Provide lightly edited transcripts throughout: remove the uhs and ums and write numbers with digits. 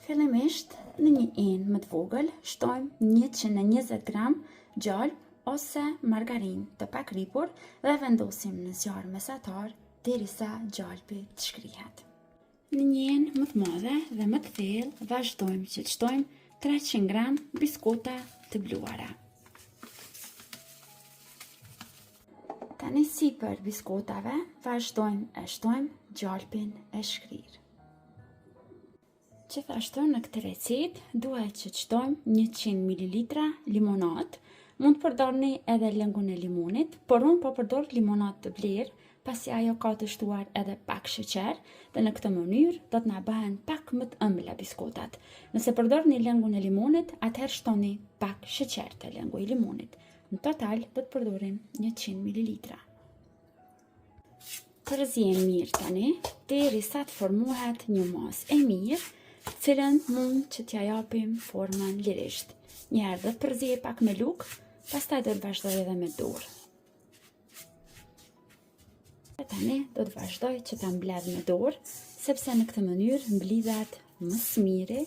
Fillimisht, në një enë më të vogël, shtojmë 120 gram gjalp ose margarin të pakripur dhe vendosim në zjarr mesatar derisa gjalpi të shkrihet. Në një enë më të madhe dhe më të thellë, vazhdojmë që të shtojmë 300 gram biskota të bluara. Tani sipër biskotave, vazhdojmë e shtojmë gjalpin e shkrirë. Gjithashtu në këtë recetë duhet që të shtojmë 100 ml limonat. Mund të përdorni edhe lëngun e limonit, por unë po përdor limonat të blerë, pasi ajo ka të shtuar edhe pak sheqer, dhe në këtë mënyrë do të na bëhen pak më të ëmbëla biskotat. Nëse përdorni lëngun e limonit, atëherë shtoni pak sheqer të lëngu i limonit. Në total do të përdorim 100 ml. Përzijem mirë tani, derisa të formohet një masë e mirë, cilën mund që t'ja japim formën lirisht. Njëherë do të përzije pak me lugë, pastaj do të vazhdoj edhe me dorë. Tani do të vazhdoj që ta mbledh me dorë, sepse në këtë mënyrë mblidhet më së miri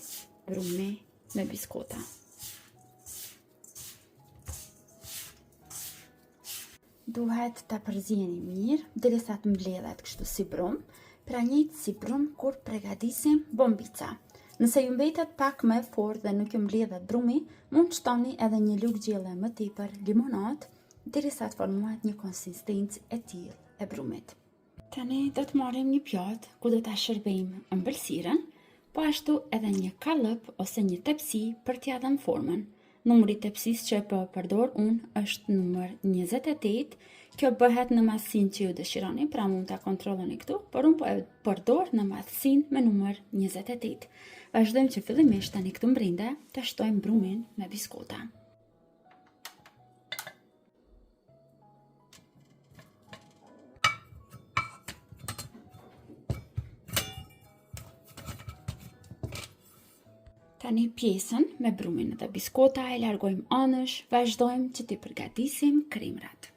brumi me biskota. Duhet ta përzijeni mirë derisa të mbledhet kështu si brum, pra njëjtë si brum kur përgatisim bombica. Nëse ju mbetet pak më fortë dhe nuk ju mbledhet brumi, mund të shtoni edhe një lugë gjelle më tepër limonat, derisa të formohet një konsistencë e tillë e brumit. Tani do të marrim një pjatë ku do ta shërbejmë ëmbëlsirën, po ashtu edhe një kallëp ose një tepsi për t'ia dhënë formën. Numri i tepsisë që po përdor unë është numër 28. Kjo bëhet në masin që ju dëshironi, pra mund ta kontrolloni këtu, por unë po e përdor në masin me numër 28. Vazhdojmë që fillimisht tani këtu mbrenda të shtojmë brumin me biskota. Tani pjesën me brumin dhe biskota e largojmë anësh, vazhdojmë që t'i përgatisim kremrat.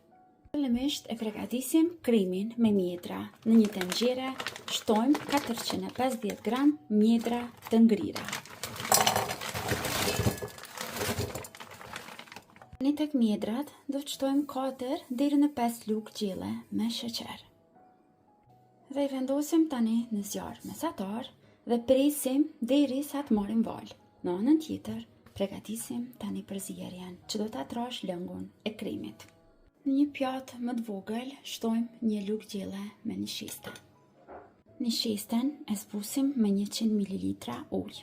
Fillimisht e përgatisim kremin me mjedra. Në një tenxhere shtojmë 450 gram mjedra të ngrira. Tani tek mjedrat do të shtojmë 4 deri në 5 lugë gjelle me sheqer. Dhe i vendosim tani në zjarr mesatar dhe presim derisa të marrim val. Në anën tjetër, përgatisim tani përzierjen që do ta trash lëngun e kremit. Në një pjatë më të vogël shtojmë një lugë gjelle me një shiste. Një shisten e zbusim me 100 ml ujë.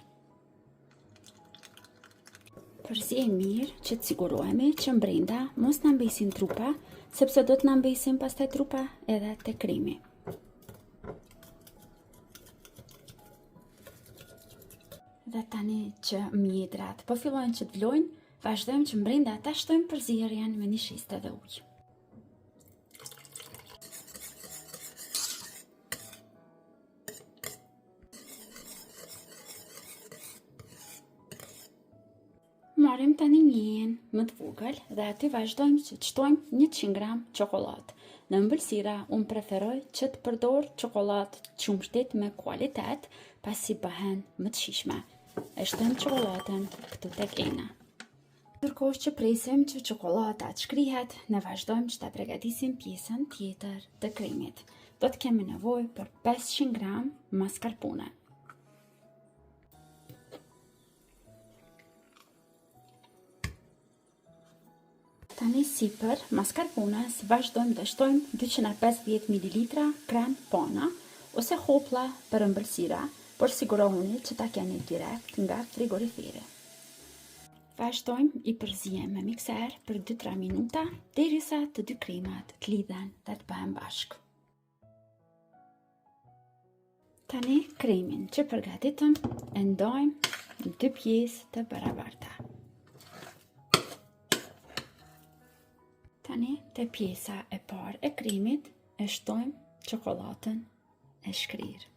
Përzijmë mirë që të sigurohemi që brenda mos na mbesin trupa, sepse do të na mbesin pastaj trupa edhe te kremi. Dhe tani që mjedrat po fillojnë që të vlojnë, vazhdojmë që brenda ta shtojmë përzierjen me një shiste dhe ujë. Marrim tani një enë më të vogël dhe aty vazhdojmë që të shtojmë 100 gram çokoladë. Në ëmbëlsira unë preferoj që të përdor çokoladë qumshtit me kualitet, pasi bëhen më të shijshme. E shtojmë çokoladën këtu tek ena. Ndërkohë që presim që çokolada të shkrihet, ne vazhdojmë që ta përgatisim pjesën tjetër të kremit. Do të kemi nevojë për 500 gram mascarpone. Tani sipër mascarpones vazhdojmë të shtojmë 250 ml krem pana ose hopla për ëmbëlsira, por sigurohuni që ta keni direkt nga frigoriferi. Vazhdojmë i përzijem me mikser për 2-3 minuta derisa të dy kremat të lidhen dhe të bëhen bashkë. Tani kremin që përgatitëm e ndajmë në 2 pjesë të barabarta. Tani te pjesa e parë e kremit e shtojmë çokoladën e shkrirë.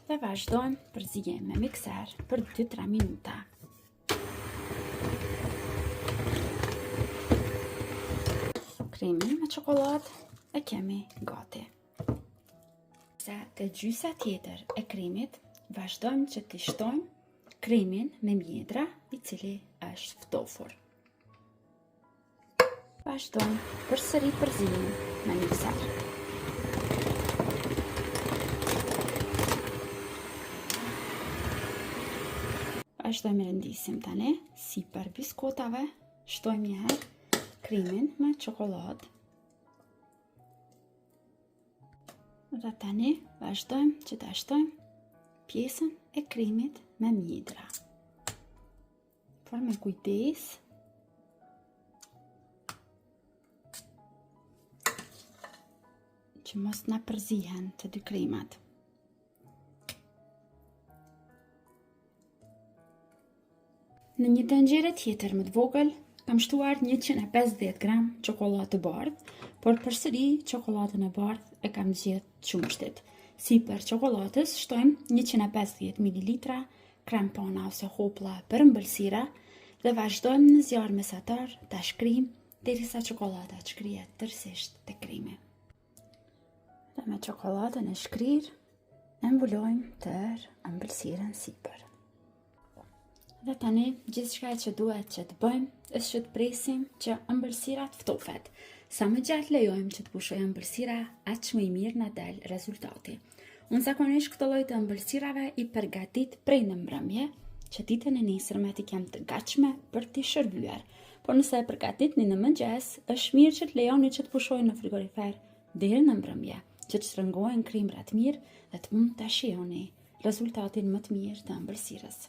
Dhe vazhdojmë përzijem me mikser për 2-3 minuta. Kremin me çokoladë e kemi gati. Te gjysa tjetër e kremit vazhdojmë që të shtojmë kremin me mjedra i cili është ftofur. Vazhdojmë përsëri përzimin me mikser. Vazhdojmë rëndisim tani, sipër biskotave, shtojmë një herë kremin me çokoladë. Dhe tani vazhdojmë që ta shtojmë pjesën e kremit me mjedra. Por me kujdes, që mos na përzihen të dy kremat. Në një tenxhere tjetër më të vogël, kam shtuar 150 gram çokoladë të bardhë, por përsëri çokoladën e bardhë e kam zgjedhur qumshtit. Sipër çokoladës shtojmë 150 ml krem pana ose hoplla për ëmbëlsira dhe vazhdojmë në zjarr mesatar ta shkrijmë derisa çokolada të shkrihet tërësisht te kremi. Dhe me çokoladën e shkrir e mbulojmë tërë ëmbëlsirën sipër. Dhe tani gjithçka që duhet që të bëjmë është që të presim që ëmbëlsira të ftofet. Sa më gjatë lejojmë që të pushojë ëmbëlsira, aq më i mirë na del rezultati. Unë zakonisht këtë lloj të ëmbëlsirave i përgatit prej në mbrëmje, që ditën e nesërme t'i kem të gatshme për t'i shërbyer. Por nëse e përgatitni në mëngjes, është mirë që të lejoni që të pushojnë në frigorifer deri në mbrëmje, që të shtrëngohen kremrat mirë dhe të mund ta shihoni rezultatin më të mirë të ëmbëlsirës.